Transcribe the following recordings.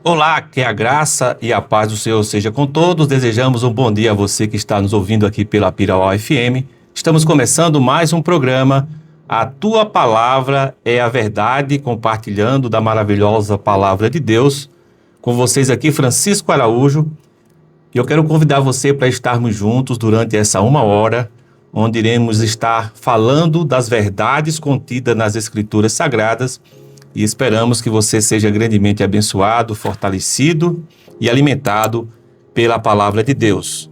Olá, que a graça e a paz do Senhor seja com todos. Desejamos um bom dia a você que está nos ouvindo aqui pela Pirauá FM. Estamos começando mais um programa, A Tua Palavra é a Verdade, compartilhando da maravilhosa Palavra de Deus. Com vocês aqui, Francisco Araújo. E eu quero convidar você para estarmos juntos durante essa 1 hora, onde iremos estar falando das verdades contidas nas Escrituras Sagradas. E esperamos que você seja grandemente abençoado, fortalecido e alimentado pela Palavra de Deus.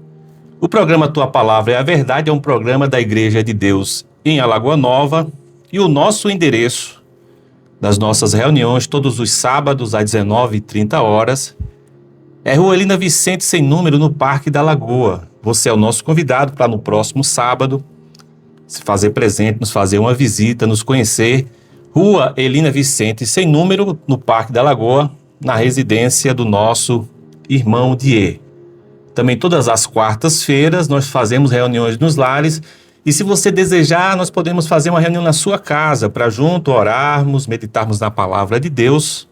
O programa Tua Palavra é a Verdade é um programa da Igreja de Deus em Alagoa Nova e o nosso endereço das nossas reuniões todos os sábados às 19h30 é Rua Helena Vicente sem número no Parque da Lagoa. Você é o nosso convidado para no próximo sábado se fazer presente, nos fazer uma visita, nos conhecer. Rua Helena Vicente, sem número, no Parque da Lagoa, na residência do nosso irmão Die. Também todas as quartas-feiras nós fazemos reuniões nos lares e se você desejar, nós podemos fazer uma reunião na sua casa para junto orarmos, meditarmos na Palavra de Deus.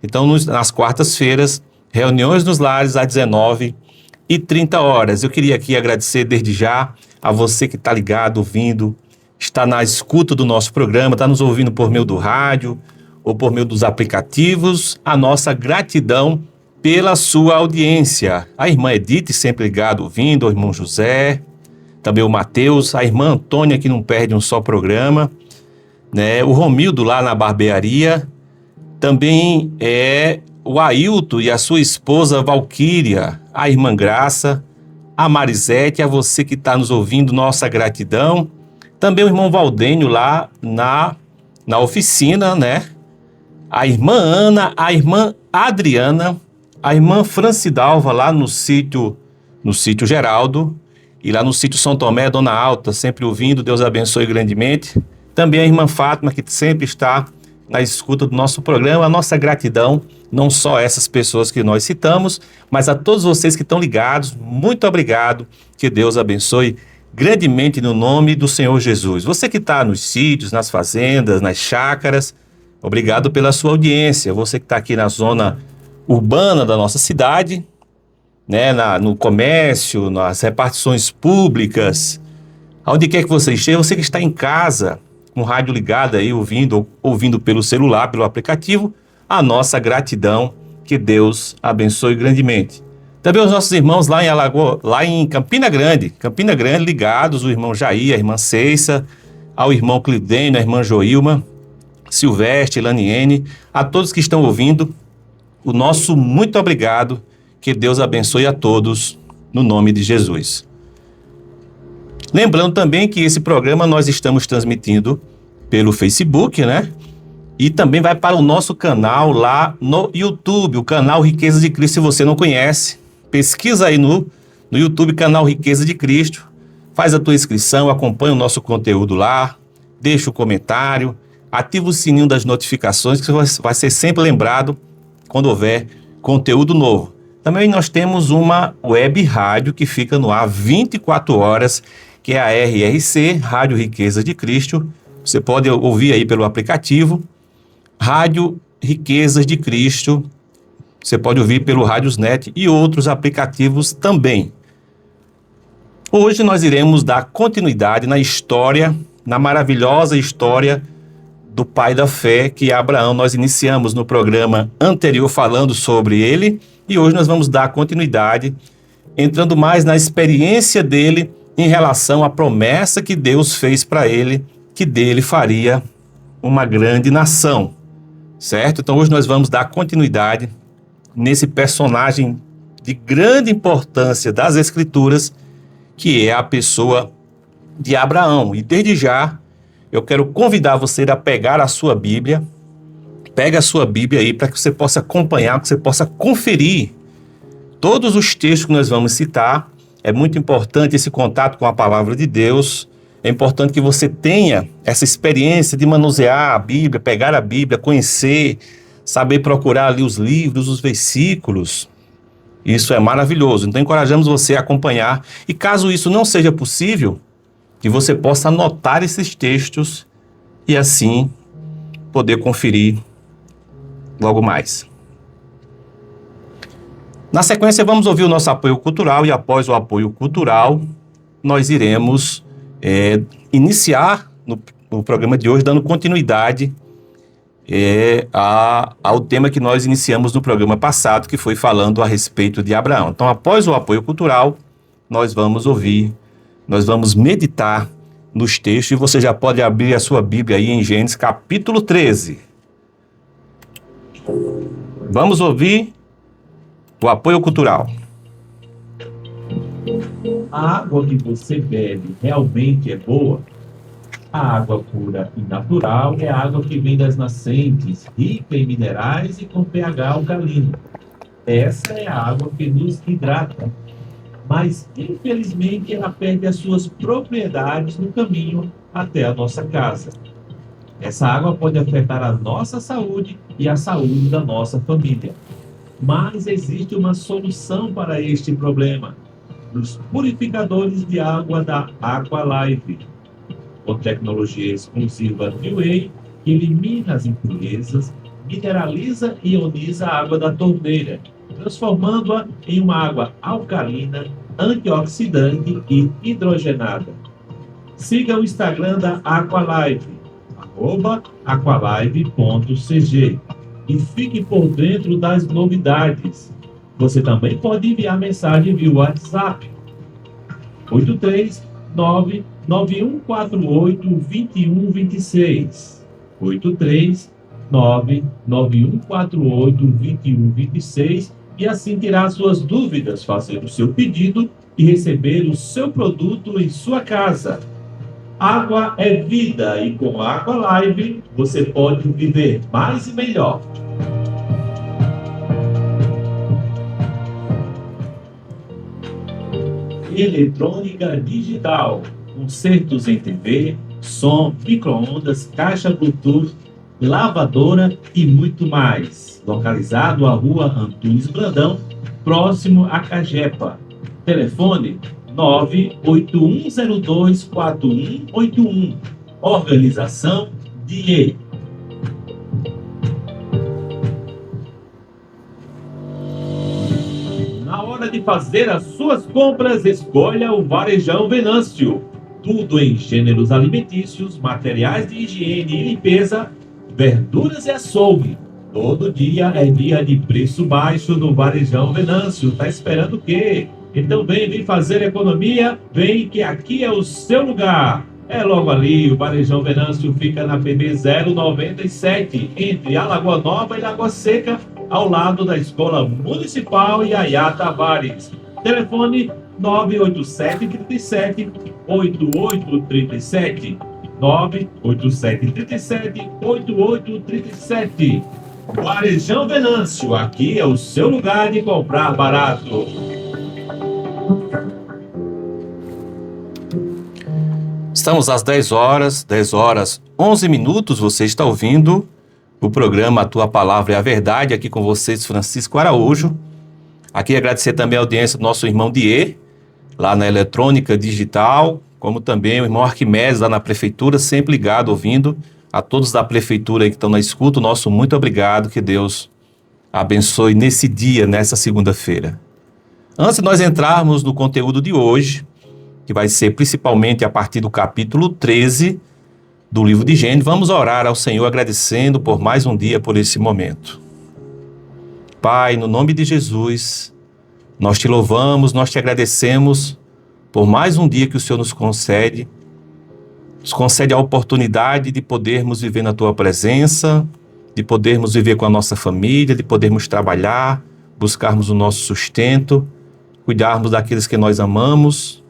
Então, nas quartas-feiras, reuniões nos lares às 19h30. Eu queria aqui agradecer desde já a você que está ligado, ouvindo, está na escuta do nosso programa, está nos ouvindo por meio do rádio ou por meio dos aplicativos, a nossa gratidão pela sua audiência. A irmã Edith, sempre ligado, ouvindo, o irmão José, também o Mateus, a irmã Antônia, que não perde um só programa, né? O Romildo lá na barbearia, também o Ailton e a sua esposa Valquíria, a irmã Graça, a Marisete, a você que está nos ouvindo, nossa gratidão. Também o irmão Valdênio lá na oficina, né? A irmã Ana, a irmã Adriana, a irmã Francidalva lá no sítio Geraldo e lá no sítio São Tomé, Dona Alta, sempre ouvindo, Deus abençoe grandemente. Também a irmã Fátima, que sempre está na escuta do nosso programa, a nossa gratidão, não só a essas pessoas que nós citamos, mas a todos vocês que estão ligados, muito obrigado, que Deus abençoe grandemente no nome do Senhor Jesus. Você que está nos sítios, nas fazendas, nas chácaras, obrigado pela sua audiência. Você que está aqui na zona urbana da nossa cidade, né, no comércio, nas repartições públicas, aonde quer que você esteja, você que está em casa, com o rádio ligado aí, ouvindo pelo celular, pelo aplicativo, a nossa gratidão, que Deus abençoe grandemente. Também os nossos irmãos lá em Alagoa, lá em Campina Grande, ligados, o irmão Jair, a irmã Ceissa, ao irmão Clidênio, a irmã Joilma, Silvestre, Laniene, a todos que estão ouvindo, o nosso muito obrigado, que Deus abençoe a todos, no nome de Jesus. Lembrando também que esse programa nós estamos transmitindo pelo Facebook, né? E também vai para o nosso canal lá no YouTube, o canal Riqueza de Cristo, se você não conhece. Pesquisa aí no YouTube, canal Riqueza de Cristo, faz a tua inscrição, acompanha o nosso conteúdo lá, deixa o comentário, ativa o sininho das notificações, que você vai ser sempre lembrado quando houver conteúdo novo. Também nós temos uma web rádio que fica no ar 24 horas, que é a RRC, Rádio Riqueza de Cristo. Você pode ouvir aí pelo aplicativo, Rádio Riquezas de Cristo. Você pode ouvir pelo Radiosnet e outros aplicativos também. Hoje nós iremos dar continuidade na história, na maravilhosa história do pai da fé, que é Abraão. Nós iniciamos no programa anterior falando sobre ele e hoje nós vamos dar continuidade, entrando mais na experiência dele em relação à promessa que Deus fez para ele, que dele faria uma grande nação, certo? Então hoje nós vamos dar continuidade nesse personagem de grande importância das Escrituras, que é a pessoa de Abraão. E desde já, eu quero convidar você a pegar a sua Bíblia, pega a sua Bíblia aí para que você possa acompanhar, que você possa conferir todos os textos que nós vamos citar. É muito importante esse contato com a Palavra de Deus, É importante que você tenha essa experiência de manusear a Bíblia, pegar a Bíblia, conhecer, saber procurar ali os livros, os versículos. Isso é maravilhoso. Então, encorajamos você a acompanhar. E caso isso não seja possível, que você possa anotar esses textos e assim poder conferir logo mais. Na sequência, vamos ouvir o nosso apoio cultural e após o apoio cultural, nós iremos iniciar no programa de hoje, dando continuidade ao tema que nós iniciamos no programa passado, que foi falando a respeito de Abraão. Então, após o apoio cultural, nós vamos ouvir, nós vamos meditar nos textos, e você já pode abrir a sua Bíblia aí em Gênesis capítulo 13. Vamos ouvir o apoio cultural. A água que você bebe realmente é boa? A água pura e natural é a água que vem das nascentes, rica em minerais e com pH alcalino. Essa é a água que nos hidrata. Mas, infelizmente, ela perde as suas propriedades no caminho até a nossa casa. Essa água pode afetar a nossa saúde e a saúde da nossa família. Mas existe uma solução para este problema: nos purificadores de água da Aqualive. Com tecnologia exclusiva New Way, que elimina as impurezas, mineraliza e ioniza a água da torneira, transformando-a em uma água alcalina, antioxidante e hidrogenada. Siga o Instagram da Aqualive, @aqualive.cg, e fique por dentro das novidades. Você também pode enviar mensagem via WhatsApp 839-9148-2126, 839-9148-2126, e assim tirar suas dúvidas, fazer o seu pedido e receber o seu produto em sua casa. Água é vida, e com a Aqualive você pode viver mais e melhor. Eletrônica digital, concertos em TV, som, micro-ondas, caixa Bluetooth, lavadora e muito mais. Localizado à Rua Antunes Brandão, próximo a Cagepa. Telefone 981024181. Organização DIE. Na hora de fazer as suas compras, escolha o Varejão Venâncio. Tudo em gêneros alimentícios, materiais de higiene e limpeza, verduras e açougue. Todo dia é dia de preço baixo no Varejão Venâncio. Tá esperando o quê? Então vem fazer economia, vem que aqui é o seu lugar. É logo ali, o Varejão Venâncio fica na PB 097, entre Alagoa Nova e Lagoa Seca, ao lado da Escola Municipal Yaya Tavares. Telefone 987-37-8837. 987-37-8837. Varejão Venâncio, aqui é o seu lugar de comprar barato. Estamos às 10 horas 11 minutos, você está ouvindo o programa A Tua Palavra é a Verdade, aqui com vocês, Francisco Araújo. Aqui agradecer também a audiência do nosso irmão Die, lá na Eletrônica Digital, como também o irmão Arquimedes, lá na Prefeitura, sempre ligado, ouvindo. A todos da Prefeitura aí que estão na escuta, o nosso muito obrigado, que Deus abençoe nesse dia, nessa segunda-feira. Antes de nós entrarmos no conteúdo de hoje, que vai ser principalmente a partir do capítulo 13 do livro de Gênesis, vamos orar ao Senhor agradecendo por mais um dia, por esse momento. Pai, no nome de Jesus, nós te louvamos, nós te agradecemos por mais um dia que o Senhor nos concede a oportunidade de podermos viver na tua presença, de podermos viver com a nossa família, de podermos trabalhar, buscarmos o nosso sustento, cuidarmos daqueles que nós amamos.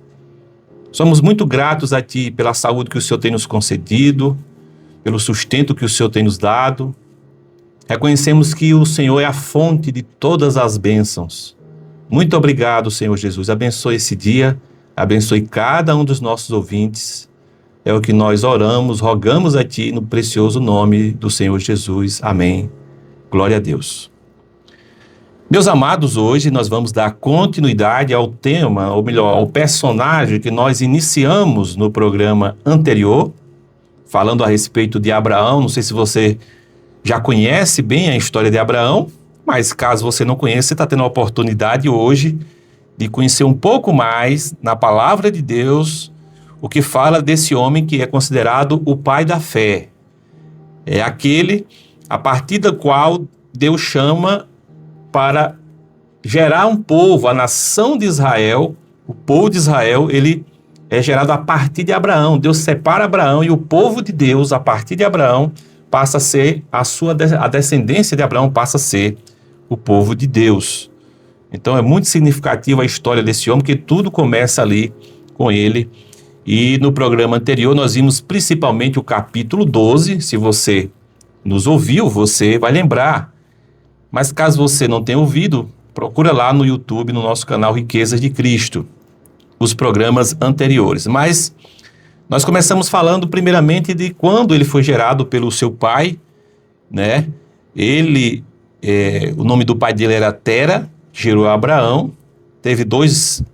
Somos muito gratos a Ti pela saúde que o Senhor tem nos concedido, pelo sustento que o Senhor tem nos dado. Reconhecemos que o Senhor é a fonte de todas as bênçãos. Muito obrigado, Senhor Jesus. Abençoe esse dia, abençoe cada um dos nossos ouvintes. É o que nós oramos, rogamos a Ti no precioso nome do Senhor Jesus. Amém. Glória a Deus. Meus amados, hoje nós vamos dar continuidade ao tema, ou melhor, ao personagem que nós iniciamos no programa anterior, falando a respeito de Abraão. Não sei se você já conhece bem a história de Abraão, mas caso você não conheça, você está tendo a oportunidade hoje de conhecer um pouco mais na palavra de Deus o que fala desse homem que é considerado o pai da fé. É aquele a partir do qual Deus chama para gerar um povo, a nação de Israel. O povo de Israel, ele é gerado a partir de Abraão. Deus separa Abraão e o povo de Deus, a partir de Abraão, passa a ser a descendência de Abraão passa a ser o povo de Deus. Então é muito significativa a história desse homem, que tudo começa ali com ele. E no programa anterior nós vimos principalmente o capítulo 12. Se você nos ouviu, você vai lembrar. Mas caso você não tenha ouvido, procura lá no YouTube, no nosso canal Riquezas de Cristo, os programas anteriores. Mas nós começamos falando primeiramente de quando ele foi gerado pelo seu pai, né? O nome do pai dele era Tera, que gerou Abraão. Teve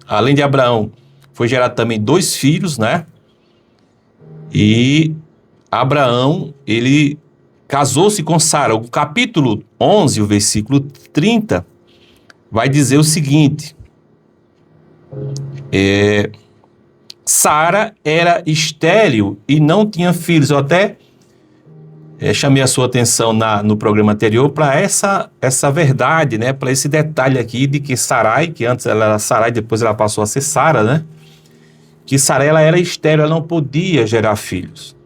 além de Abraão, foi gerado também 2 filhos, né? E Abraão, ele casou-se com Sara. O capítulo 11, o versículo 30, vai dizer o seguinte: Sara era estéril e não tinha filhos. Eu até chamei a sua atenção no programa anterior para essa verdade, né? Para esse detalhe aqui de que Sarai, que antes ela era Sarai, depois ela passou a ser Sara, né? Que Sarai, ela era estéril, ela não podia gerar filhos.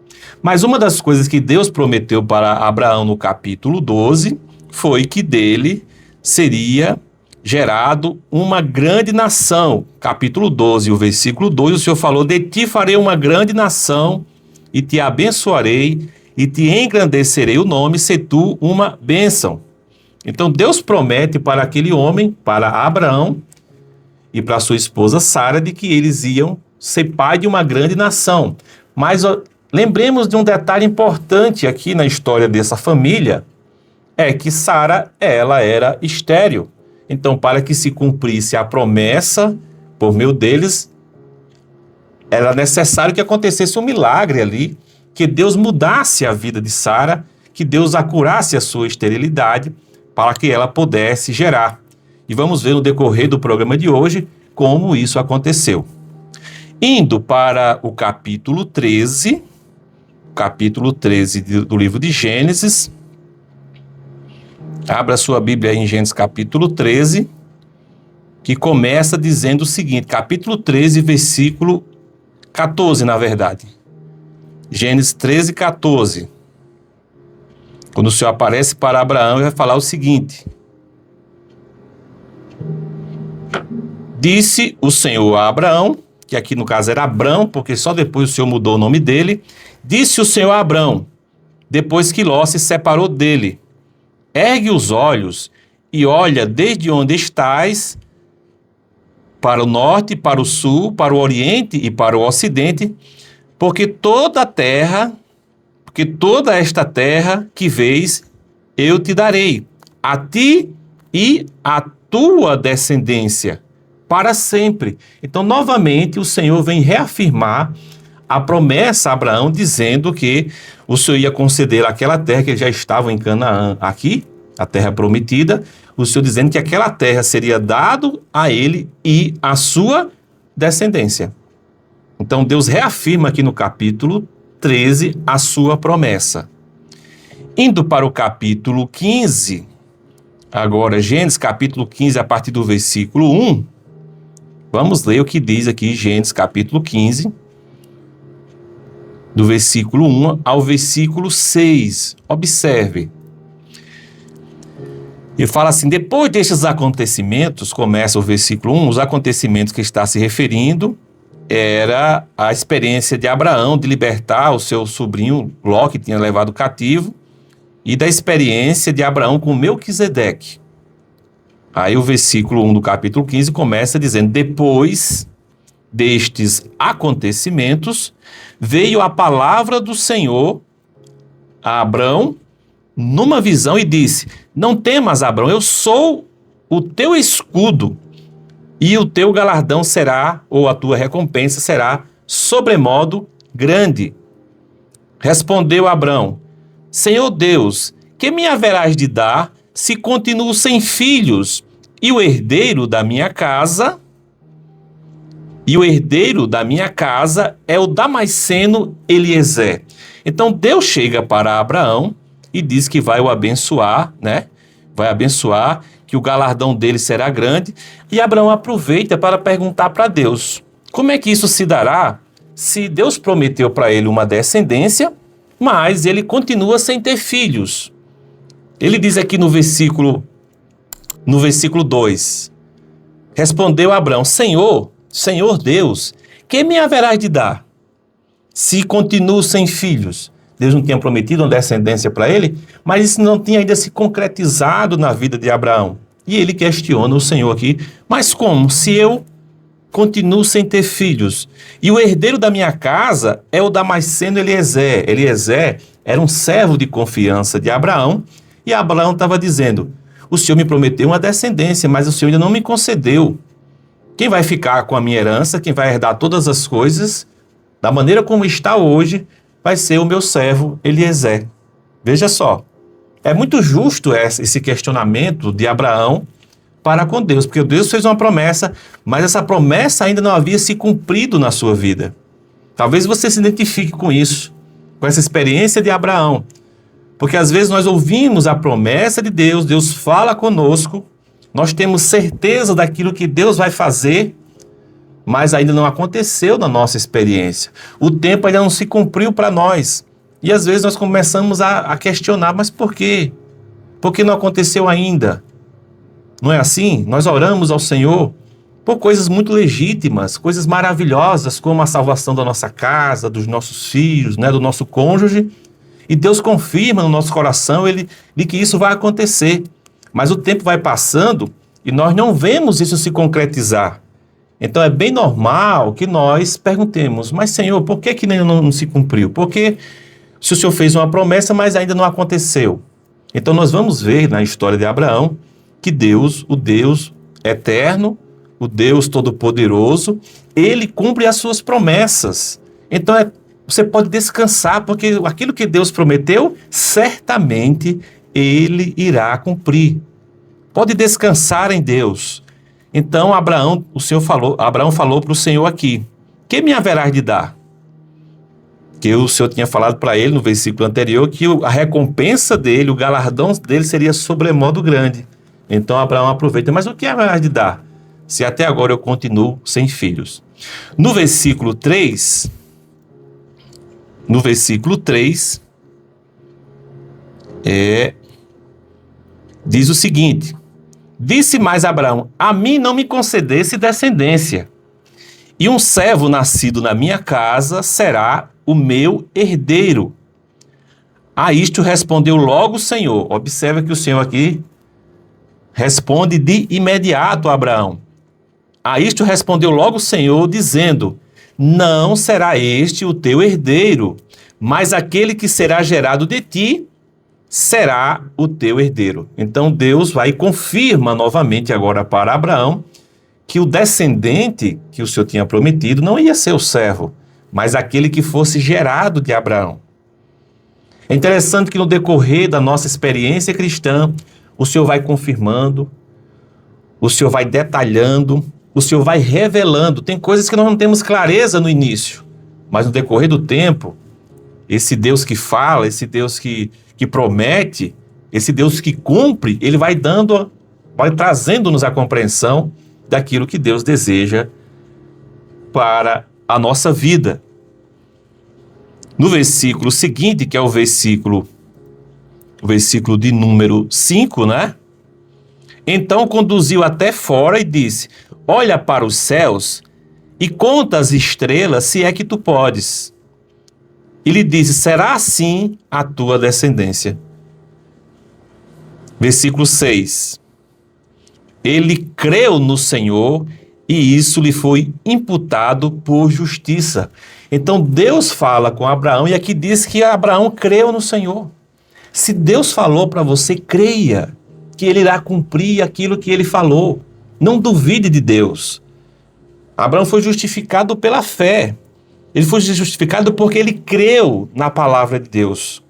Mas uma das coisas que Deus prometeu para Abraão no capítulo 12 foi que dele seria gerado uma grande nação. Capítulo 12, o versículo 2, o Senhor falou: de ti farei uma grande nação e te abençoarei e te engrandecerei o nome, se tu uma bênção. Então Deus promete para aquele homem, para Abraão e para sua esposa Sara, de que eles iam ser pai de uma grande nação. Mas lembremos de um detalhe importante aqui na história dessa família, é que Sara, ela era estéril. Então, para que se cumprisse a promessa por meio deles, era necessário que acontecesse um milagre ali, que Deus mudasse a vida de Sara, que Deus a curasse a sua esterilidade, para que ela pudesse gerar. E vamos ver no decorrer do programa de hoje como isso aconteceu. Indo para o capítulo 13 do livro de Gênesis. Abra sua Bíblia em Gênesis capítulo 13, que começa dizendo o seguinte, capítulo 13, versículo 14, na verdade. Gênesis 13, 14. Quando o Senhor aparece para Abraão, ele vai falar o seguinte: disse o Senhor a Abraão, que aqui no caso era Abrão, porque só depois o Senhor mudou o nome dele. Disse o Senhor a Abrão, depois que Ló se separou dele: ergue os olhos e olha desde onde estás, para o norte, para o sul, para o oriente e para o ocidente, porque toda esta terra que vês, eu te darei, a ti e à tua descendência, para sempre. Então, novamente, o Senhor vem reafirmar a promessa a Abraão, dizendo que o Senhor ia conceder aquela terra, que eles já estavam em Canaã aqui, a terra prometida, o Senhor dizendo que aquela terra seria dado a ele e à sua descendência. Então, Deus reafirma aqui no capítulo 13 a sua promessa. Indo para o capítulo 15, agora Gênesis capítulo 15, a partir do versículo 1, vamos ler o que diz aqui Gênesis capítulo 15, do versículo 1 ao versículo 6. Observe. Ele fala assim: depois destes acontecimentos, começa o versículo 1, os acontecimentos que está se referindo era a experiência de Abraão de libertar o seu sobrinho Ló, que tinha levado cativo, e da experiência de Abraão com Melquisedeque. Aí o versículo 1 do capítulo 15 começa dizendo: depois destes acontecimentos, veio a palavra do Senhor a Abrão numa visão e disse: não temas, Abrão, eu sou o teu escudo, e o teu galardão será, ou a tua recompensa será, sobremodo grande. Respondeu Abrão: Senhor Deus, que me haverás de dar se continuo sem filhos, e o herdeiro da minha casa é o Damasceno Eliezer. Então Deus chega para Abraão e diz que vai o abençoar, né? Vai abençoar, que o galardão dele será grande. E Abraão aproveita para perguntar para Deus: como é que isso se dará se Deus prometeu para ele uma descendência, mas ele continua sem ter filhos? Ele diz aqui no versículo 2: respondeu Abraão: Senhor Deus, que me haverás de dar se continuo sem filhos? Deus não tinha prometido uma descendência para ele, mas isso não tinha ainda se concretizado na vida de Abraão. E ele questiona o Senhor aqui: mas como? Se eu continuo sem ter filhos, e o herdeiro da minha casa é o Damasceno Eliezer. Eliezer era um servo de confiança de Abraão, e Abraão estava dizendo: o Senhor me prometeu uma descendência, mas o Senhor ainda não me concedeu. Quem vai ficar com a minha herança, quem vai herdar todas as coisas, da maneira como está hoje, vai ser o meu servo Eliezer. Veja só, é muito justo esse questionamento de Abraão para com Deus, porque Deus fez uma promessa, mas essa promessa ainda não havia se cumprido na sua vida. Talvez você se identifique com isso, com essa experiência de Abraão, porque às vezes nós ouvimos a promessa de Deus, Deus fala conosco, nós temos certeza daquilo que Deus vai fazer, mas ainda não aconteceu na nossa experiência. O tempo ainda não se cumpriu para nós. E às vezes nós começamos a questionar: mas por quê? Por que não aconteceu ainda? Não é assim? Nós oramos ao Senhor por coisas muito legítimas, coisas maravilhosas, como a salvação da nossa casa, dos nossos filhos, né, do nosso cônjuge. E Deus confirma no nosso coração de que isso vai acontecer. Mas o tempo vai passando e nós não vemos isso se concretizar. Então é bem normal que nós perguntemos: mas Senhor, por que ainda não se cumpriu? Porque se o Senhor fez uma promessa, mas ainda não aconteceu. Então nós vamos ver na história de Abraão que Deus, o Deus eterno, o Deus todo-poderoso, ele cumpre as suas promessas. Então você pode descansar, porque aquilo que Deus prometeu, certamente ele irá cumprir. Pode descansar em Deus. Então Abraão falou para o Senhor aqui: que me haverás de dar? Que o Senhor tinha falado para ele no versículo anterior que a recompensa dele, o galardão dele seria sobremodo grande. Então Abraão aproveita: mas o que haverás de dar, se até agora eu continuo sem filhos? No versículo 3, diz o seguinte: disse mais Abraão: a mim não me concedesse descendência, e um servo nascido na minha casa será o meu herdeiro. A isto respondeu logo o Senhor. Observa que o Senhor aqui responde de imediato a Abraão. A isto respondeu logo o Senhor, dizendo: não será este o teu herdeiro, mas aquele que será gerado de ti será o teu herdeiro. Então Deus vai e confirma novamente agora para Abraão que o descendente que o Senhor tinha prometido não ia ser o servo, mas aquele que fosse gerado de Abraão. É interessante que no decorrer da nossa experiência cristã, o Senhor vai confirmando, o Senhor vai detalhando, o Senhor vai revelando. Tem coisas que nós não temos clareza no início, mas no decorrer do tempo, esse Deus que fala, esse Deus que promete, esse Deus que cumpre, ele vai trazendo-nos a compreensão daquilo que Deus deseja para a nossa vida. No versículo seguinte, que é o versículo de número 5, né? Então conduziu até fora e disse: olha para os céus e conta as estrelas, se é que tu podes. E lhe disse: será assim a tua descendência. Versículo 6. Ele creu no Senhor e isso lhe foi imputado por justiça. Então Deus fala com Abraão e aqui diz que Abraão creu no Senhor. Se Deus falou para você, creia que Ele irá cumprir aquilo que Ele falou. Não duvide de Deus. Abraão foi justificado pela fé. Ele foi justificado porque ele creu na palavra de Deus.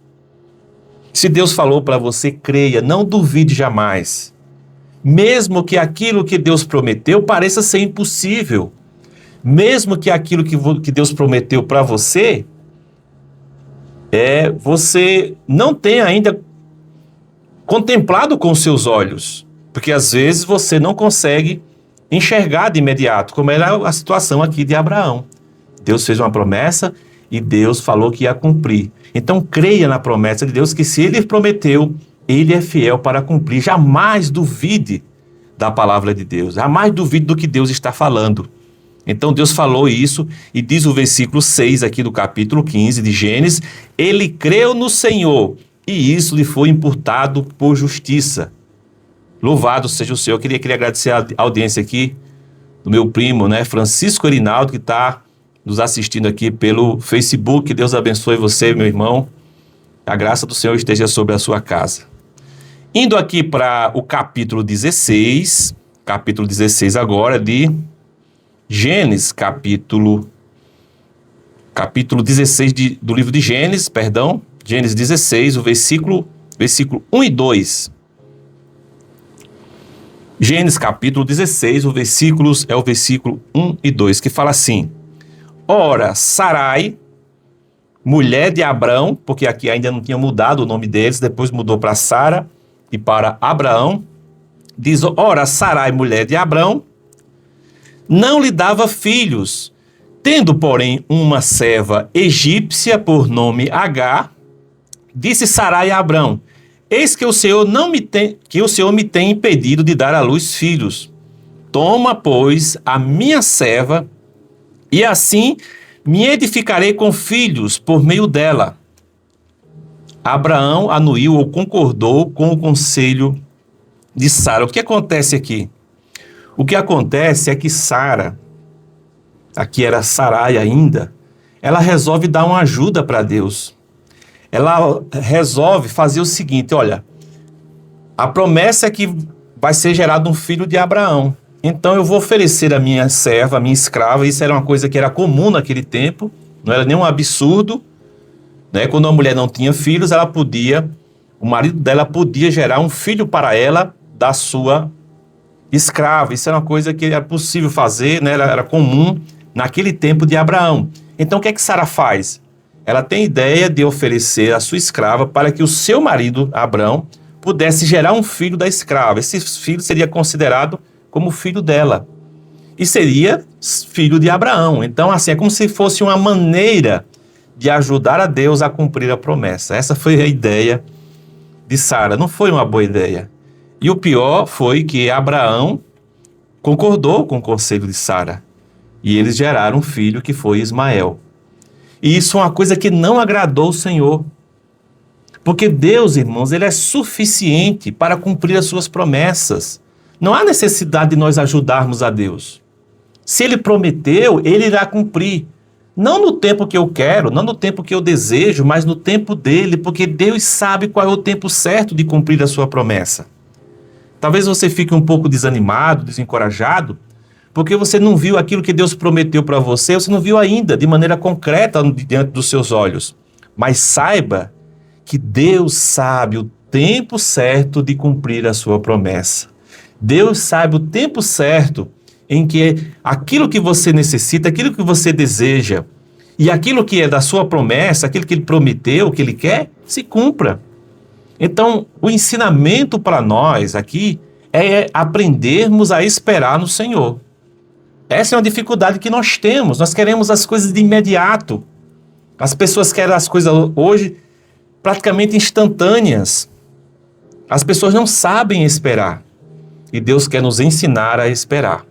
Se Deus falou para você, creia, não duvide jamais. Mesmo que aquilo que Deus prometeu pareça ser impossível. Mesmo que aquilo que Deus prometeu para você, você não tenha ainda contemplado com seus olhos. Porque às vezes você não consegue enxergar de imediato, como era a situação aqui de Abraão. Deus fez uma promessa e Deus falou que ia cumprir. Então creia na promessa de Deus, que se Ele prometeu, Ele é fiel para cumprir. Jamais duvide da palavra de Deus, jamais duvide do que Deus está falando. Então Deus falou isso e diz o versículo 6 aqui do capítulo 15 de Gênesis: Ele creu no Senhor e isso lhe foi imputado por justiça. Louvado seja o Senhor. Eu queria agradecer a audiência aqui do meu primo, Francisco Erinaldo, que está nos assistindo aqui pelo Facebook. Deus abençoe você, meu irmão. A graça do Senhor esteja sobre a sua casa. Indo aqui para o capítulo 16 agora de Gênesis, capítulo 16 do livro de Gênesis, Gênesis 16, o versículo 1 e 2. Gênesis capítulo 16, o versículo 1 e 2, que fala assim: Ora, Sarai, mulher de Abrão, porque aqui ainda não tinha mudado o nome deles, depois mudou para Sara e para Abraão, diz: Ora, Sarai, mulher de Abrão, não lhe dava filhos, tendo, porém, uma serva egípcia por nome Agar, disse Sarai a Abrão: Eis que o Senhor me tem impedido de dar à luz filhos. Toma, pois, a minha serva, e assim me edificarei com filhos por meio dela. Abraão anuiu ou concordou com o conselho de Sara. O que acontece aqui? O que acontece é que Sara, aqui era Sarai ainda, ela resolve dar uma ajuda para Deus. Ela resolve fazer o seguinte: olha, a promessa é que vai ser gerado um filho de Abraão. Então eu vou oferecer a minha serva, a minha escrava. Isso era uma coisa que era comum naquele tempo, não era nenhum absurdo, Quando uma mulher não tinha filhos, o marido dela podia gerar um filho para ela da sua escrava. Isso era uma coisa que era possível fazer, era comum naquele tempo de Abraão. Então o que é que Sara faz? Ela tem ideia de oferecer a sua escrava para que o seu marido, Abrão, pudesse gerar um filho da escrava. Esse filho seria considerado como filho dela e seria filho de Abraão. Então, assim, é como se fosse uma maneira de ajudar a Deus a cumprir a promessa. Essa foi a ideia de Sara. Não foi uma boa ideia. E o pior foi que Abraão concordou com o conselho de Sara e eles geraram um filho que foi Ismael. E isso é uma coisa que não agradou o Senhor. Porque Deus, irmãos, Ele é suficiente para cumprir as suas promessas. Não há necessidade de nós ajudarmos a Deus. Se Ele prometeu, Ele irá cumprir. Não no tempo que eu quero, não no tempo que eu desejo, mas no tempo dEle, porque Deus sabe qual é o tempo certo de cumprir a sua promessa. Talvez você fique um pouco desanimado, desencorajado, porque você não viu aquilo que Deus prometeu para você, você não viu ainda de maneira concreta diante dos seus olhos. Mas saiba que Deus sabe o tempo certo de cumprir a sua promessa. Deus sabe o tempo certo em que aquilo que você necessita, aquilo que você deseja, e aquilo que é da sua promessa, aquilo que Ele prometeu, que Ele quer, se cumpra. Então, o ensinamento para nós aqui é aprendermos a esperar no Senhor. Essa é uma dificuldade que nós temos. Nós queremos as coisas de imediato. As pessoas querem as coisas hoje praticamente instantâneas. As pessoas não sabem esperar. E Deus quer nos ensinar a esperar.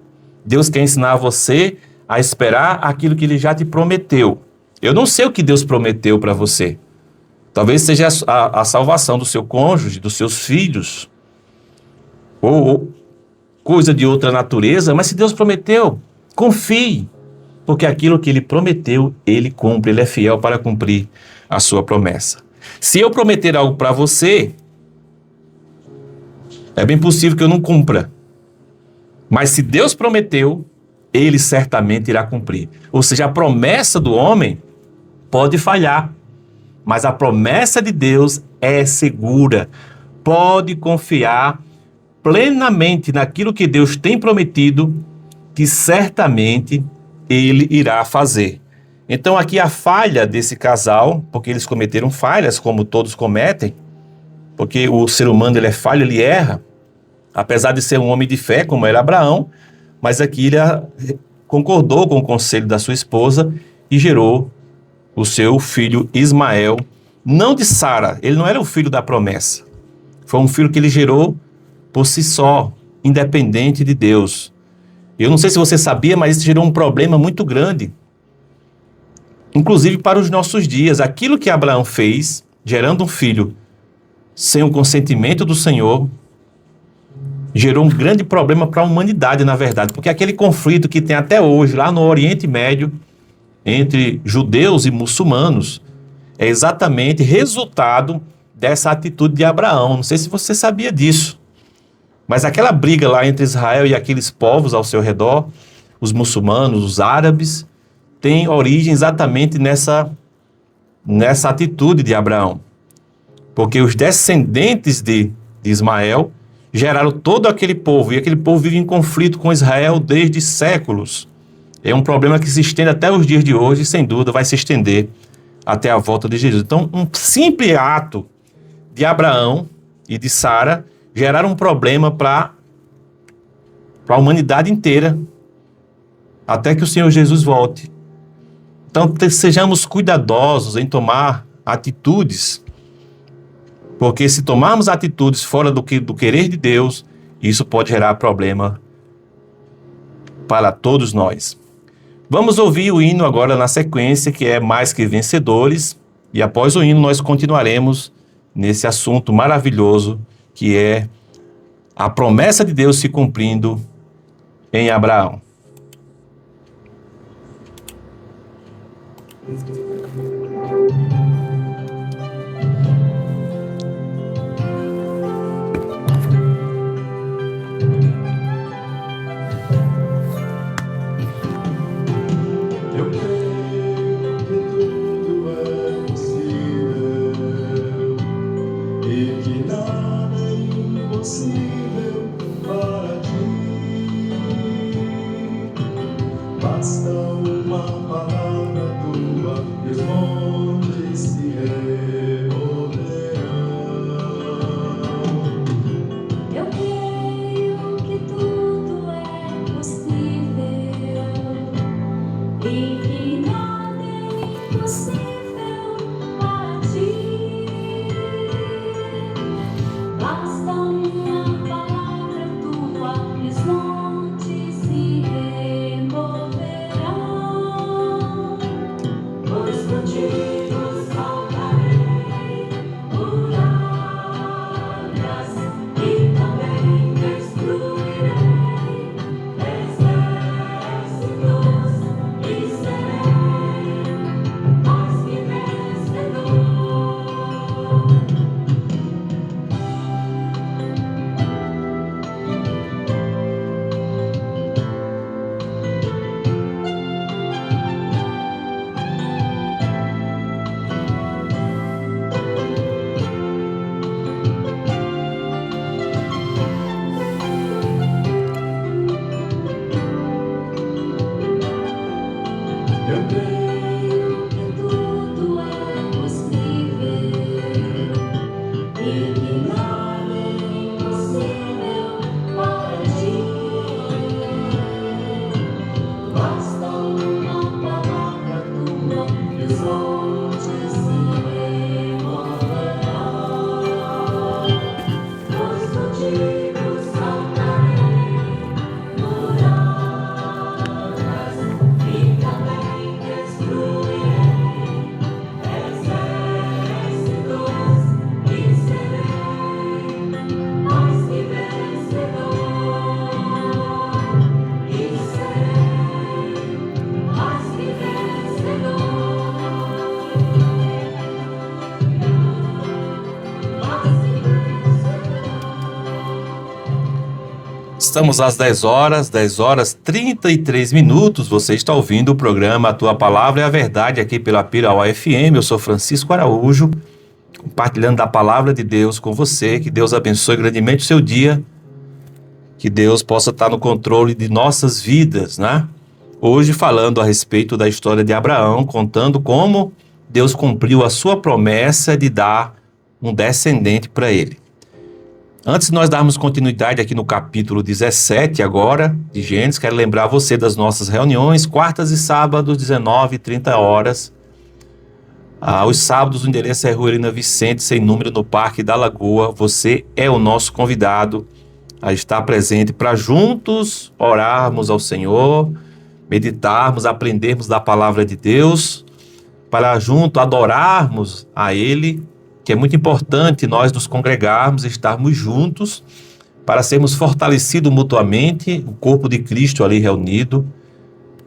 Deus quer ensinar você a esperar aquilo que Ele já te prometeu. Eu não sei o que Deus prometeu para você. Talvez seja a salvação do seu cônjuge, dos seus filhos. Ou coisa de outra natureza, mas se Deus prometeu, confie, porque aquilo que Ele prometeu, Ele cumpre, Ele é fiel para cumprir a sua promessa. Se eu prometer algo para você, é bem possível que eu não cumpra, mas se Deus prometeu, Ele certamente irá cumprir. Ou seja, a promessa do homem pode falhar, mas a promessa de Deus é segura. Pode confiar plenamente naquilo que Deus tem prometido, que certamente Ele irá fazer. Então aqui a falha desse casal, porque eles cometeram falhas, como todos cometem, porque o ser humano ele é falho, ele erra, apesar de ser um homem de fé, como era Abraão, mas aqui ele concordou com o conselho da sua esposa e gerou o seu filho Ismael, não de Sara, ele não era o filho da promessa, foi um filho que ele gerou por si só, independente de Deus. Eu não sei se você sabia, mas isso gerou um problema muito grande, inclusive para os nossos dias. Aquilo que Abraão fez, gerando um filho sem o consentimento do Senhor, gerou um grande problema para a humanidade, na verdade, porque aquele conflito que tem até hoje lá no Oriente Médio, entre judeus e muçulmanos, é exatamente resultado dessa atitude de Abraão. Não sei se você sabia disso, mas aquela briga lá entre Israel e aqueles povos ao seu redor, os muçulmanos, os árabes, tem origem exatamente nessa atitude de Abraão. Porque os descendentes de Ismael geraram todo aquele povo, e aquele povo vive em conflito com Israel desde séculos. É um problema que se estende até os dias de hoje e, sem dúvida, vai se estender até a volta de Jesus. Então, um simples ato de Abraão e de Sara geraram um problema para a humanidade inteira, até que o Senhor Jesus volte. Então, sejamos cuidadosos em tomar atitudes, porque se tomarmos atitudes fora do querer de Deus, isso pode gerar problema para todos nós. Vamos ouvir o hino agora na sequência, que é Mais Que Vencedores, e após o hino nós continuaremos nesse assunto maravilhoso, que é a promessa de Deus se cumprindo em Abraão. Eu creio que tudo é possível e que nada é impossível para ti. Basta uma palavra tua. Estamos às 10 horas 33 minutos. Você está ouvindo o programa A Tua Palavra é a Verdade aqui pela Pirauá FM. Eu sou Francisco Araújo, compartilhando da Palavra de Deus com você. Que Deus abençoe grandemente o seu dia. Que Deus possa estar no controle de nossas vidas, né? Hoje falando a respeito da história de Abraão, contando como Deus cumpriu a sua promessa de dar um descendente para ele. Antes de nós darmos continuidade aqui no capítulo 17 agora, de Gênesis, quero lembrar você das nossas reuniões, quartas e sábados, 19 e 30 horas. Os sábados o endereço é Rua Helena Vicente, sem número, no Parque da Lagoa. Você é o nosso convidado a estar presente para juntos orarmos ao Senhor, meditarmos, aprendermos da palavra de Deus, para junto adorarmos a Ele, que é muito importante nós nos congregarmos, estarmos juntos, para sermos fortalecidos mutuamente, o corpo de Cristo ali reunido.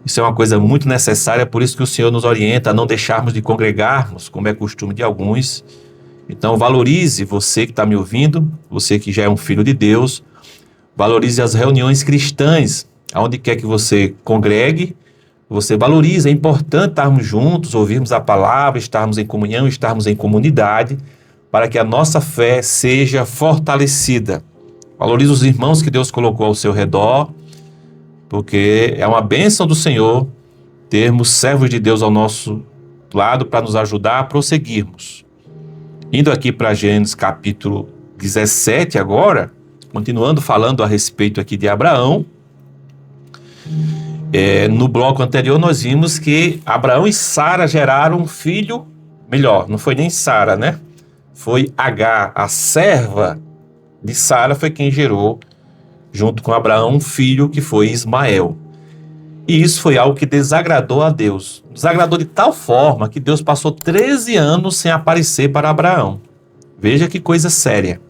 Isso é uma coisa muito necessária, por isso que o Senhor nos orienta a não deixarmos de congregarmos, como é costume de alguns. Então valorize você que está me ouvindo, você que já é um filho de Deus, valorize as reuniões cristãs, aonde quer que você congregue, você valoriza. É importante estarmos juntos, ouvirmos a palavra, estarmos em comunhão, estarmos em comunidade, para que a nossa fé seja fortalecida. Valorize os irmãos que Deus colocou ao seu redor, porque é uma bênção do Senhor termos servos de Deus ao nosso lado para nos ajudar a prosseguirmos. Indo aqui para Gênesis capítulo 17 agora, continuando falando a respeito aqui de Abraão. No bloco anterior nós vimos que Abraão e Sara geraram um filho, melhor, não foi nem Sara, né? Foi Agar, a serva de Sara, foi quem gerou, junto com Abraão, um filho que foi Ismael. E isso foi algo que desagradou a Deus. Desagradou de tal forma que Deus passou 13 anos sem aparecer para Abraão. Veja que coisa séria.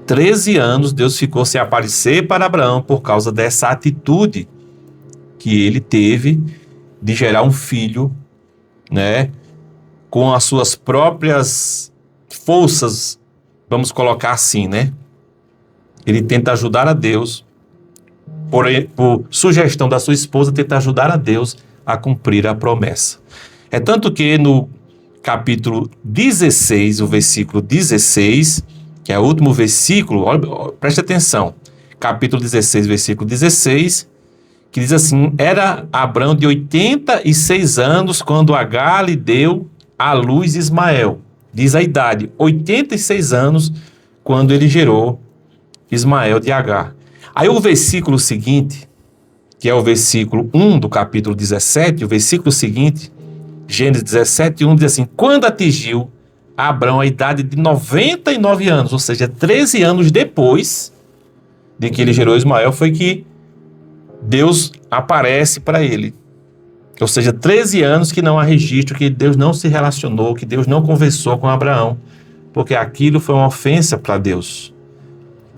13 anos Deus ficou sem aparecer para Abraão por causa dessa atitude que ele teve de gerar um filho, né, com as suas próprias forças, vamos colocar assim, né? Ele tenta ajudar a Deus, por sugestão da sua esposa, tenta ajudar a Deus a cumprir a promessa. É tanto que no capítulo 16, o versículo 16, que é o último versículo, olha, preste atenção, capítulo 16, versículo 16, que diz assim: era Abrão de 86 anos quando Agar lhe deu à luz Ismael. Diz a idade, 86 anos, quando ele gerou Ismael de Agar. Aí o versículo seguinte, que é o versículo 1 do capítulo 17, o versículo seguinte, Gênesis 17, 1, diz assim: quando atingiu Abrão a idade de 99 anos, ou seja, 13 anos depois de que ele gerou Ismael, foi que Deus aparece para ele. Ou seja, 13 anos que não há registro, que Deus não se relacionou, que Deus não conversou com Abraão, porque aquilo foi uma ofensa para Deus,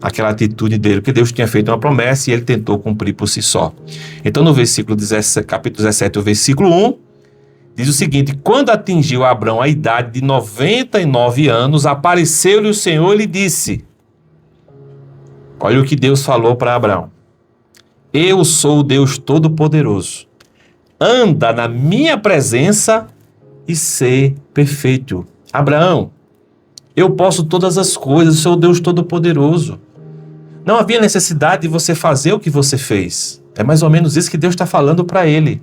aquela atitude dele, porque Deus tinha feito uma promessa e ele tentou cumprir por si só. Então no versículo 17, capítulo 17, o versículo 1, diz o seguinte: quando atingiu Abrão a idade de 99 anos, apareceu-lhe o Senhor e lhe disse, olha o que Deus falou para Abrão: eu sou o Deus Todo-Poderoso, anda na minha presença e ser perfeito. Abraão, eu posso todas as coisas, sou o Deus Todo-Poderoso. Não havia necessidade de você fazer o que você fez. É mais ou menos isso que Deus está falando para ele.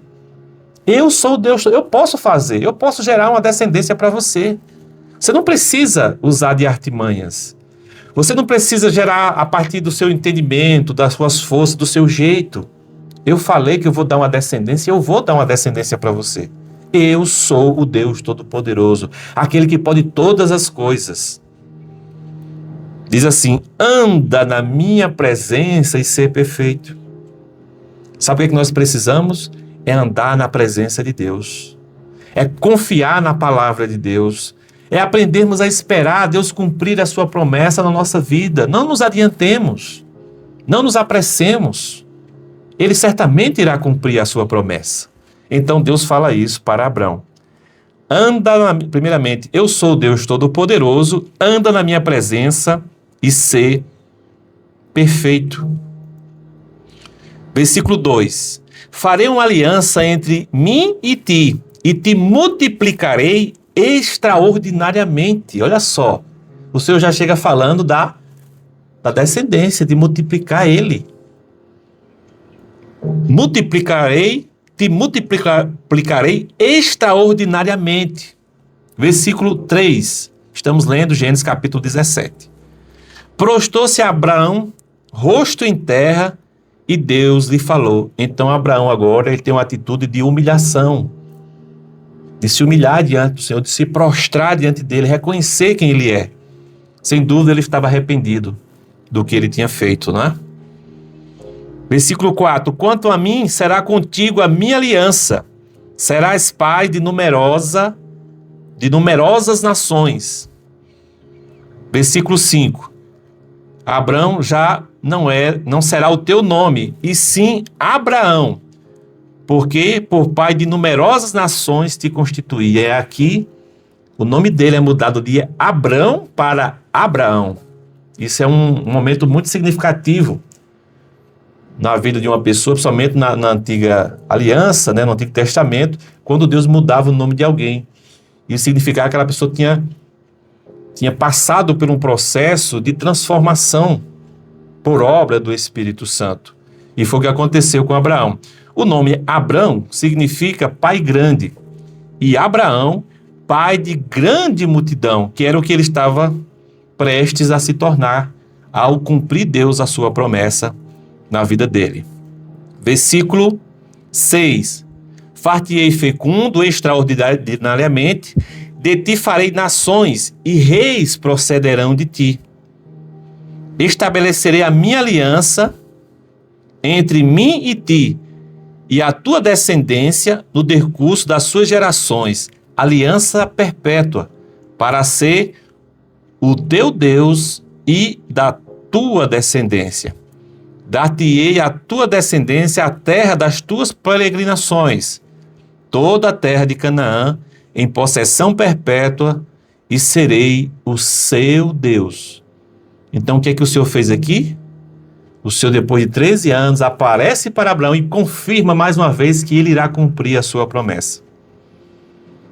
Eu sou o Deus, eu posso fazer, eu posso gerar uma descendência para você. Você não precisa usar de artimanhas. Você não precisa gerar a partir do seu entendimento, das suas forças, do seu jeito. Eu falei que eu vou dar uma descendência, eu vou dar uma descendência para você. Eu sou o Deus Todo-Poderoso, aquele que pode todas as coisas. Diz assim: anda na minha presença e ser perfeito. Sabe o que nós precisamos? É andar na presença de Deus. É confiar na palavra de Deus. É aprendermos a esperar Deus cumprir a sua promessa na nossa vida. Não nos adiantemos. Não nos apressemos. Ele certamente irá cumprir a sua promessa. Então Deus fala isso para Abrão. Primeiramente, eu sou o Deus Todo-Poderoso, anda na minha presença e ser perfeito. Versículo 2: farei uma aliança entre mim e te multiplicarei extraordinariamente. Olha só, o Senhor já chega falando da descendência, de multiplicar ele. Te multiplicarei extraordinariamente. Versículo 3, estamos lendo Gênesis capítulo 17. Prostou-se Abraão, rosto em terra, e Deus lhe falou. Então Abraão agora ele tem uma atitude de humilhação, de se humilhar diante do Senhor, de se prostrar diante dele, reconhecer quem ele é. Sem dúvida ele estava arrependido do que ele tinha feito, né? Versículo 4: quanto a mim, será contigo a minha aliança, serás pai de numerosas nações. Versículo 5: Abrão já não será o teu nome, e sim Abraão, porque por pai de numerosas nações te constituí. É aqui, o nome dele é mudado de Abrão para Abraão. Isso é um momento muito significativo na vida de uma pessoa, principalmente na antiga aliança, né, no Antigo Testamento, quando Deus mudava o nome de alguém. Isso significava que aquela pessoa tinha passado por um processo de transformação por obra do Espírito Santo. E foi o que aconteceu com Abraão. O nome Abrão significa pai grande, e Abraão, pai de grande multidão, que era o que ele estava prestes a se tornar ao cumprir Deus a sua promessa na vida dele. Versículo 6: far-te-ei fecundo extraordinariamente, de ti farei nações, e reis procederão de ti. Estabelecerei a minha aliança entre mim e ti, e a tua descendência no decurso das suas gerações, aliança perpétua, para ser o teu Deus e da tua descendência. Dar-te-ei a tua descendência a terra das tuas peregrinações, toda a terra de Canaã, em possessão perpétua, e serei o seu Deus. Então, o que é que o Senhor fez aqui? O Senhor, depois de 13 anos, aparece para Abraão e confirma mais uma vez que ele irá cumprir a sua promessa.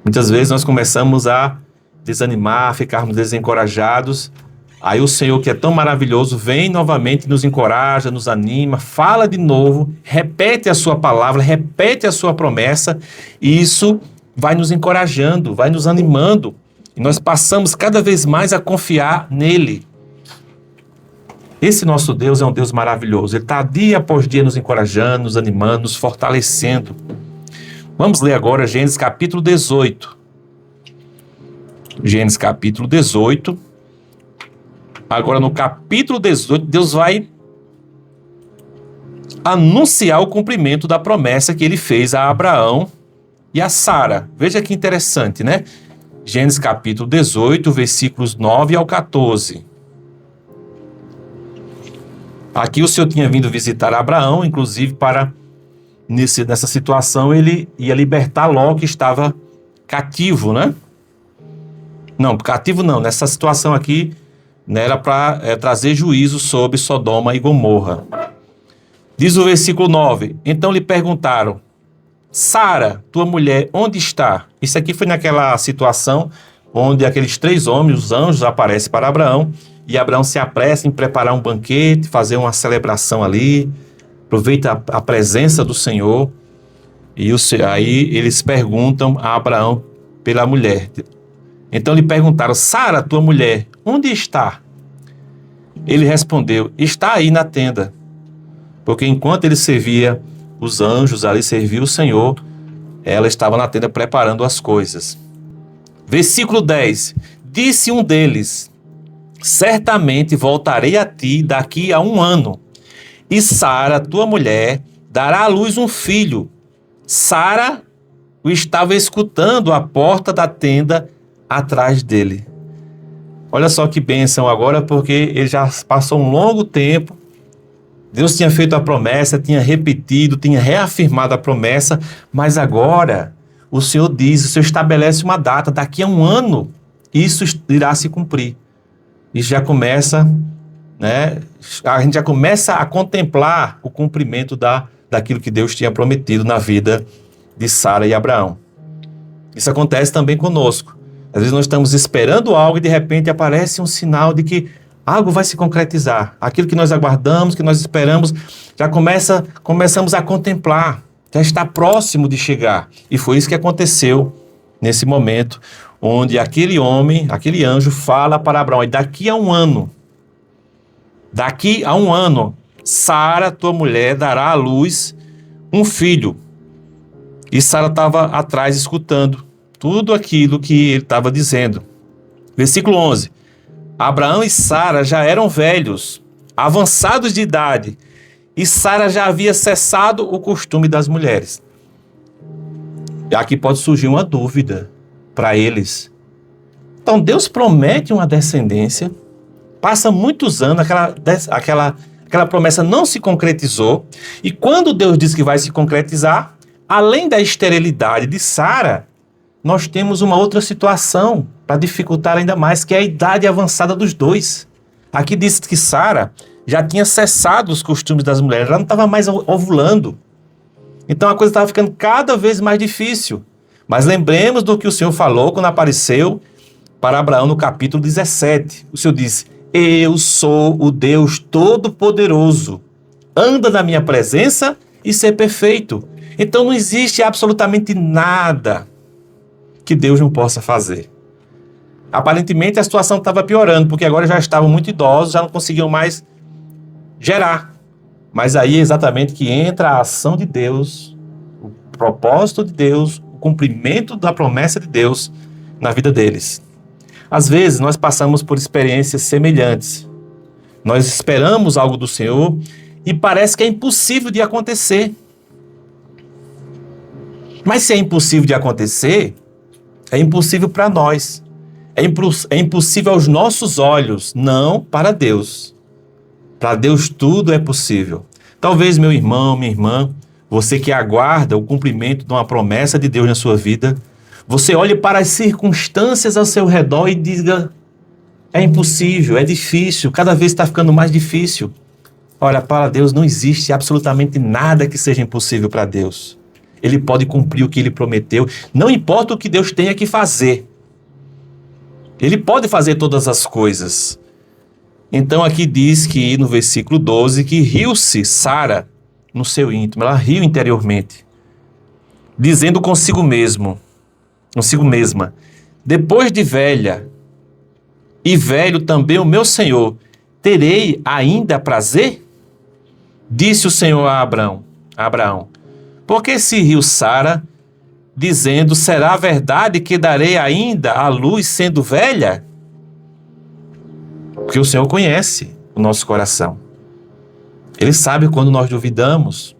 Muitas vezes nós começamos a desanimar, a ficarmos desencorajados. Aí o Senhor, que é tão maravilhoso, vem novamente, nos encoraja, nos anima, fala de novo, repete a sua palavra, repete a sua promessa, e isso vai nos encorajando, vai nos animando, e nós passamos cada vez mais a confiar nele. Esse nosso Deus é um Deus maravilhoso. Ele está dia após dia nos encorajando, nos animando, nos fortalecendo. Vamos ler agora Gênesis capítulo 18. Gênesis capítulo 18. Agora no capítulo 18, Deus vai anunciar o cumprimento da promessa que ele fez a Abraão e a Sara. Veja que interessante, né? Gênesis capítulo 18, versículos 9 ao 14. Aqui o Senhor tinha vindo visitar Abraão, inclusive nessa situação ele ia libertar Ló, que estava cativo, né? Não, cativo não, nessa situação aqui, né, era para trazer juízo sobre Sodoma e Gomorra. Diz o versículo 9, então lhe perguntaram, Sara, tua mulher, onde está? Isso aqui foi naquela situação onde aqueles 3 homens, os anjos, aparecem para Abraão, e Abraão se apressa em preparar um banquete, fazer uma celebração ali, aproveita a presença do Senhor, e aí eles perguntam a Abraão pela mulher. Então lhe perguntaram, Sara, tua mulher, onde está? Ele respondeu, está aí na tenda. Porque enquanto ele servia os anjos, ali servia o Senhor, ela estava na tenda preparando as coisas. Versículo 10, disse um deles, certamente voltarei a ti daqui a 1 ano, e Sara, tua mulher, dará à luz um filho. Sara o estava escutando à porta da tenda atrás dele. Olha só que bênção agora, porque ele já passou um longo tempo, Deus tinha feito a promessa, tinha repetido, tinha reafirmado a promessa, mas agora o Senhor diz, o Senhor estabelece uma data, daqui a 1 ano, isso irá se cumprir. E já começa né, a gente já começa a contemplar o cumprimento daquilo que Deus tinha prometido na vida de Sara e Abraão. Isso acontece também conosco. Às vezes nós estamos esperando algo e de repente aparece um sinal de que algo vai se concretizar. Aquilo que nós aguardamos, que nós esperamos, já começamos a contemplar, já está próximo de chegar. E foi isso que aconteceu nesse momento, onde aquele anjo fala para Abraão: daqui a um ano, Sara, tua mulher, dará à luz um filho. E Sara estava atrás escutando tudo aquilo que ele estava dizendo. Versículo 11. Abraão e Sara já eram velhos, avançados de idade, e Sara já havia cessado o costume das mulheres. E aqui pode surgir uma dúvida para eles. Então Deus promete uma descendência, passa muitos anos, aquela promessa não se concretizou, e quando Deus diz que vai se concretizar, além da esterilidade de Sara, nós temos uma outra situação para dificultar ainda mais, que é a idade avançada dos dois. Aqui diz que Sara já tinha cessado os costumes das mulheres, ela não estava mais ovulando. Então a coisa estava ficando cada vez mais difícil. Mas lembremos do que o Senhor falou quando apareceu para Abraão no capítulo 17. O Senhor disse: eu sou o Deus Todo-Poderoso, anda na minha presença e ser perfeito. Então não existe absolutamente nada que Deus não possa fazer. Aparentemente a situação estava piorando, porque agora já estavam muito idosos, já não conseguiam mais gerar. Mas aí é exatamente que entra a ação de Deus, o propósito de Deus, o cumprimento da promessa de Deus na vida deles. Às vezes nós passamos por experiências semelhantes. Nós esperamos algo do Senhor e parece que é impossível de acontecer. Mas se é impossível de acontecer, é impossível para nós. É impossível aos nossos olhos, não para Deus. Para Deus tudo é possível. Talvez, meu irmão, minha irmã, você que aguarda o cumprimento de uma promessa de Deus na sua vida, você olhe para as circunstâncias ao seu redor e diga: é impossível, é difícil, cada vez está ficando mais difícil. Olha, para Deus não existe absolutamente nada que seja impossível para Deus. Ele pode cumprir o que Ele prometeu, não importa o que Deus tenha que fazer. Ele pode fazer todas as coisas. Então aqui diz que no versículo 12 que riu-se Sara no seu íntimo, ela riu interiormente, dizendo consigo mesma: depois de velha e velho também o meu senhor, terei ainda prazer? Disse o Senhor a Abraão: por que se riu Sara, dizendo: será verdade que darei ainda à luz sendo velha? Porque o Senhor conhece o nosso coração. Ele sabe quando nós duvidamos,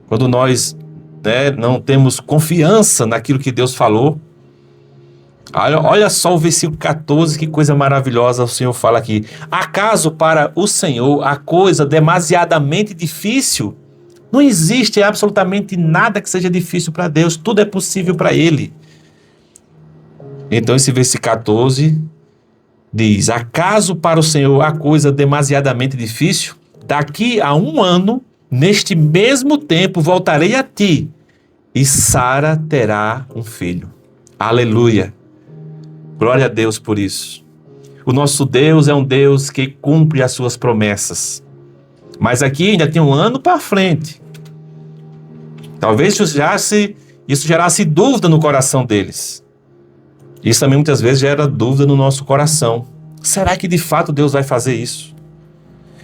quando nós não temos confiança naquilo que Deus falou. Olha só o versículo 14, que coisa maravilhosa o Senhor fala aqui. Acaso para o Senhor a coisa demasiadamente difícil? Não existe absolutamente nada que seja difícil para Deus, tudo é possível para Ele. Então esse versículo 14 diz: acaso para o Senhor a coisa demasiadamente difícil? Daqui a um ano, neste mesmo tempo, voltarei a ti, e Sara terá um filho. Aleluia! Glória a Deus por isso. O nosso Deus é um Deus que cumpre as suas promessas. Mas aqui ainda tem um ano para frente. Talvez isso gerasse dúvida no coração deles. Isso também muitas vezes gera dúvida no nosso coração. Será que de fato Deus vai fazer isso?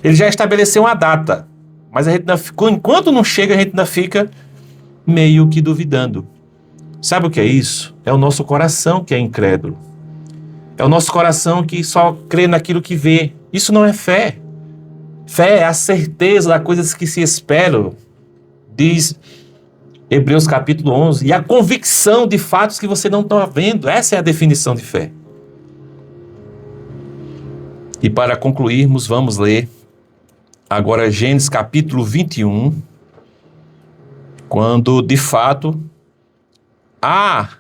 Ele já estabeleceu uma data, mas enquanto não chega, a gente ainda fica meio que duvidando. Sabe o que é isso? É o nosso coração que é incrédulo. É o nosso coração que só crê naquilo que vê. Isso não é fé. Fé é a certeza das coisas que se esperam, diz Hebreus capítulo 11, e a convicção de fatos que você não está vendo. Essa é a definição de fé. E para concluirmos, vamos ler agora Gênesis capítulo 21, quando de fato há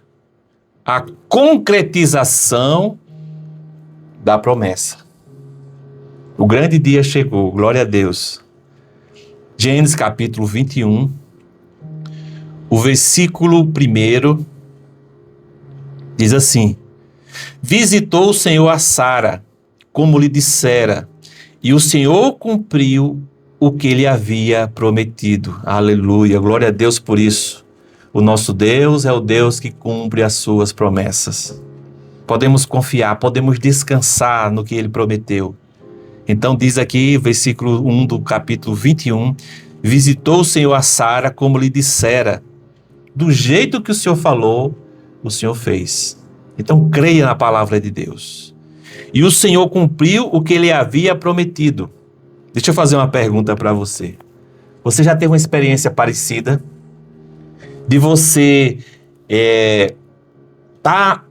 a concretização da promessa. O grande dia chegou, glória a Deus. Gênesis capítulo 21, o versículo 1 diz assim: visitou o Senhor a Sara, como lhe dissera, e o Senhor cumpriu o que lhe havia prometido. Aleluia, glória a Deus por isso. O nosso Deus é o Deus que cumpre as suas promessas. Podemos confiar, podemos descansar no que Ele prometeu. Então diz aqui, versículo 1 do capítulo 21, visitou o Senhor a Sara como lhe dissera. Do jeito que o Senhor falou, o Senhor fez. Então creia na palavra de Deus. E o Senhor cumpriu o que Ele havia prometido. Deixa eu fazer uma pergunta para você. Você já teve uma experiência parecida? De você tá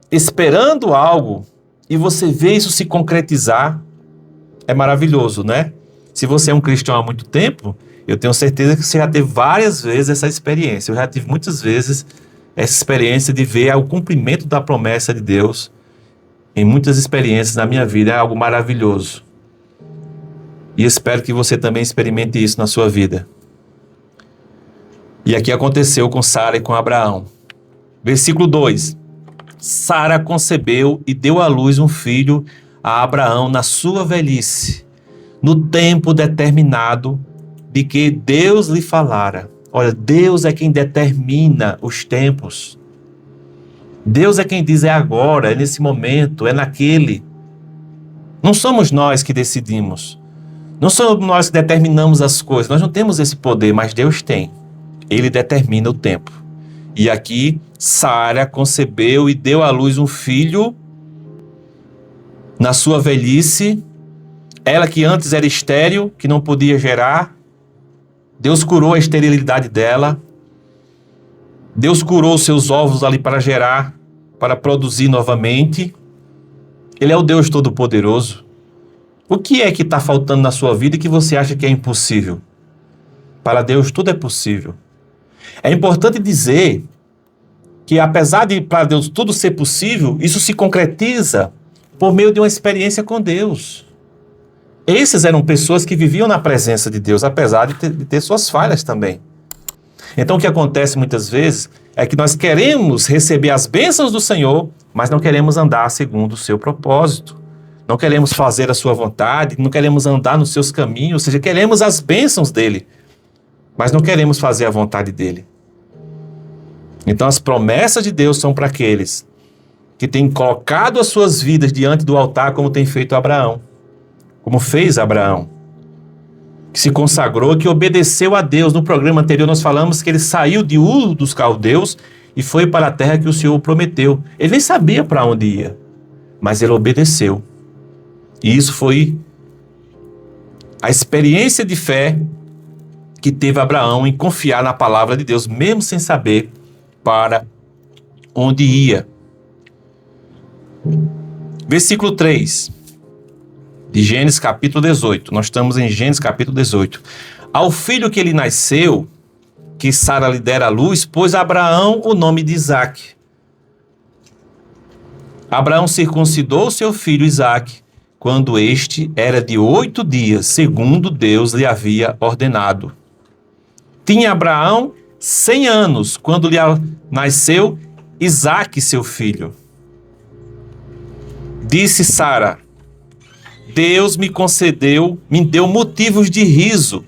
esperando algo e você vê isso se concretizar? É maravilhoso, né? Se você é um cristão há muito tempo, eu tenho certeza que você já teve várias vezes essa experiência. Eu já tive muitas vezes essa experiência de ver o cumprimento da promessa de Deus em muitas experiências na minha vida. É algo maravilhoso. E espero que você também experimente isso na sua vida. E aqui aconteceu com Sara e com Abraão. Versículo 2. Sara concebeu e deu à luz um filho a Abraão na sua velhice, no tempo determinado de que Deus lhe falara. Olha, Deus é quem determina os tempos. Deus é quem diz é agora, é nesse momento, é naquele. Não somos nós que decidimos. Não somos nós que determinamos as coisas. Nós não temos esse poder, mas Deus tem. Ele determina o tempo. E aqui, Sara concebeu e deu à luz um filho na sua velhice. Ela que antes era estéril, que não podia gerar, Deus curou a esterilidade dela. Deus curou os seus ovos ali para gerar, para produzir novamente. Ele é o Deus Todo-Poderoso. O que é que está faltando na sua vida e que você acha que é impossível? Para Deus tudo é possível. É importante dizer que apesar de para Deus tudo ser possível, isso se concretiza por meio de uma experiência com Deus. Esses eram pessoas que viviam na presença de Deus, apesar de ter suas falhas também. Então o que acontece muitas vezes é que nós queremos receber as bênçãos do Senhor, mas não queremos andar segundo o seu propósito. Não queremos fazer a sua vontade, não queremos andar nos seus caminhos, ou seja, queremos as bênçãos dele, mas não queremos fazer a vontade dele. Então as promessas de Deus são para aqueles que têm colocado as suas vidas diante do altar, como tem feito Abraão, como fez Abraão, que se consagrou, que obedeceu a Deus. No programa anterior nós falamos que ele saiu de Ur dos Caldeus e foi para a terra que o Senhor prometeu. Ele nem sabia para onde ia, mas ele obedeceu. E isso foi a experiência de fé que teve Abraão em confiar na palavra de Deus, mesmo sem saber para onde ia. Versículo 3 de Gênesis capítulo 18. Nós estamos em Gênesis capítulo 18. Ao filho que lhe nasceu, que Sara lhe dera à luz, pôs Abraão o nome de Isaque. Abraão circuncidou seu filho Isaque, quando este era de 8 dias, segundo Deus lhe havia ordenado. Tinha Abraão 100 anos, quando lhe nasceu Isaque, seu filho. Disse Sara: Deus me deu motivos de riso.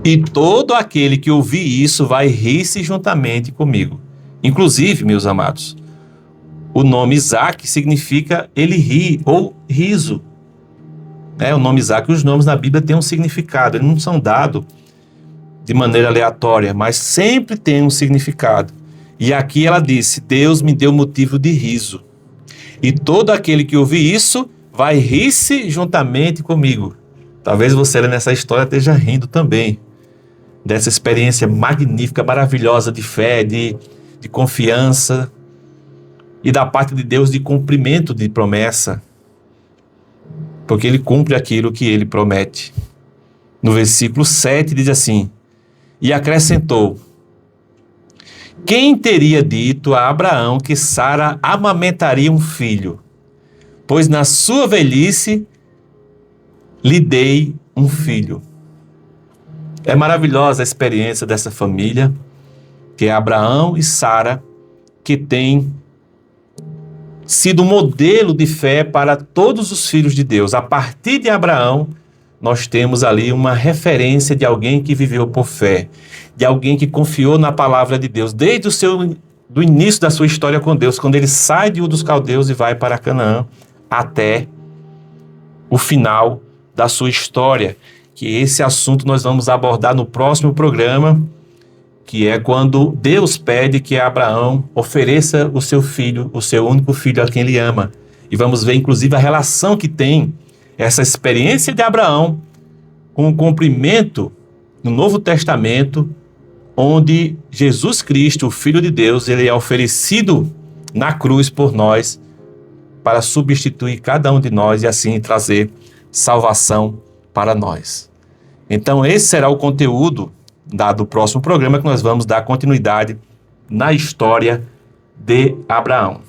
E todo aquele que ouvir isso vai rir-se juntamente comigo. Inclusive, meus amados, o nome Isaque significa ele ri, ou riso. O nome Isaque, os nomes na Bíblia têm um significado, eles não são dados de maneira aleatória, mas sempre tem um significado. E aqui ela disse: Deus me deu motivo de riso. E todo aquele que ouvir isso vai rir-se juntamente comigo. Talvez você nessa história esteja rindo também dessa experiência magnífica, maravilhosa de fé, de confiança e da parte de Deus de cumprimento de promessa, porque ele cumpre aquilo que ele promete. No versículo 7 diz assim: e acrescentou: quem teria dito a Abraão que Sara amamentaria um filho? pois na sua velhice lhe dei um filho. É maravilhosa a experiência dessa família, que é Abraão e Sara, que tem sido modelo de fé para todos os filhos de Deus. A partir de Abraão, nós temos ali uma referência de alguém que viveu por fé, de alguém que confiou na palavra de Deus, desde do início da sua história com Deus, quando ele sai de Ur dos Caldeus e vai para Canaã, até o final da sua história, que esse assunto nós vamos abordar no próximo programa, que é quando Deus pede que Abraão ofereça o seu filho, o seu único filho a quem ele ama. E vamos ver, inclusive, a relação que tem essa experiência de Abraão com o cumprimento no Novo Testamento, onde Jesus Cristo, o Filho de Deus, ele é oferecido na cruz por nós para substituir cada um de nós e assim trazer salvação para nós. Então, esse será o conteúdo do próximo programa, que nós vamos dar continuidade na história de Abraão.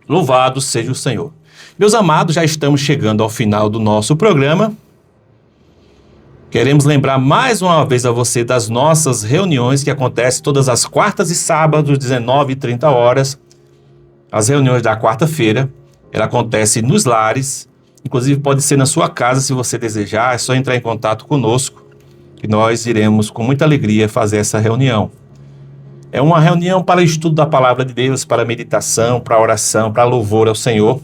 Louvado seja o Senhor. Meus amados, já estamos chegando ao final do nosso programa. Queremos lembrar mais uma vez a você das nossas reuniões que acontecem todas as quartas e sábados, 19h30. As reuniões da quarta-feira, ela acontece nos lares, inclusive pode ser na sua casa se você desejar, é só entrar em contato conosco, que nós iremos com muita alegria fazer essa reunião. É uma reunião para estudo da palavra de Deus, para meditação, para oração, para louvor ao Senhor.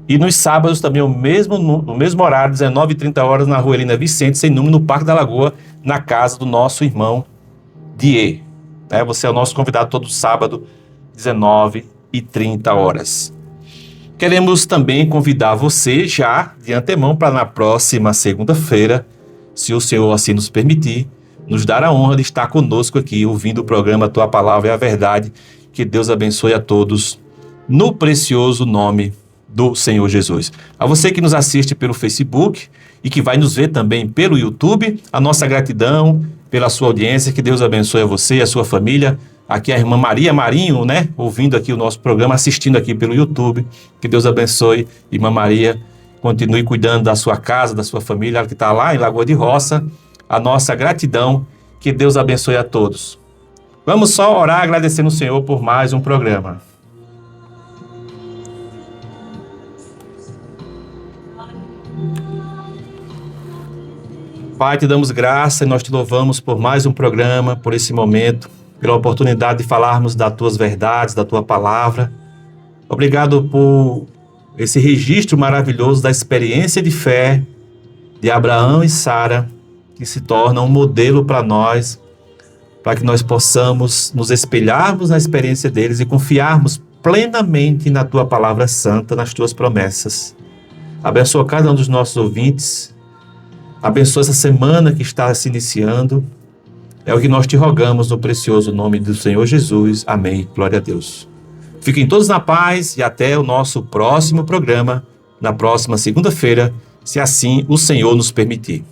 E nos sábados também, no mesmo horário, 19h30, na Rua Helena Vicente, sem número, no Parque da Lagoa, na casa do nosso irmão Die. Você é o nosso convidado todo sábado, 19h30. Queremos também convidar você já de antemão para na próxima segunda-feira, se o Senhor assim nos permitir, nos dar a honra de estar conosco aqui, ouvindo o programa Tua Palavra é a Verdade. Que Deus abençoe a todos, no precioso nome do Senhor Jesus. A você que nos assiste pelo Facebook e que vai nos ver também pelo YouTube, a nossa gratidão pela sua audiência. Que Deus abençoe a você e a sua família. Aqui a irmã Maria Marinho, ouvindo aqui o nosso programa, assistindo aqui pelo YouTube. Que Deus abençoe, irmã Maria. Continue cuidando da sua casa, da sua família, ela que está lá em Lagoa de Roça. A nossa gratidão. Que Deus abençoe a todos. Vamos só orar agradecendo o Senhor por mais um programa. Pai, te damos graça e nós te louvamos por mais um programa, por esse momento, pela oportunidade de falarmos das tuas verdades, da tua palavra. Obrigado por esse registro maravilhoso da experiência de fé de Abraão e Sara, que se torna um modelo para nós, para que nós possamos nos espelharmos na experiência deles e confiarmos plenamente na tua palavra santa, nas tuas promessas. Abençoa cada um dos nossos ouvintes. Abençoa essa semana que está se iniciando. É o que nós te rogamos no precioso nome do Senhor Jesus. Amém. Glória a Deus. Fiquem todos na paz e até o nosso próximo programa, na próxima segunda-feira, se assim o Senhor nos permitir.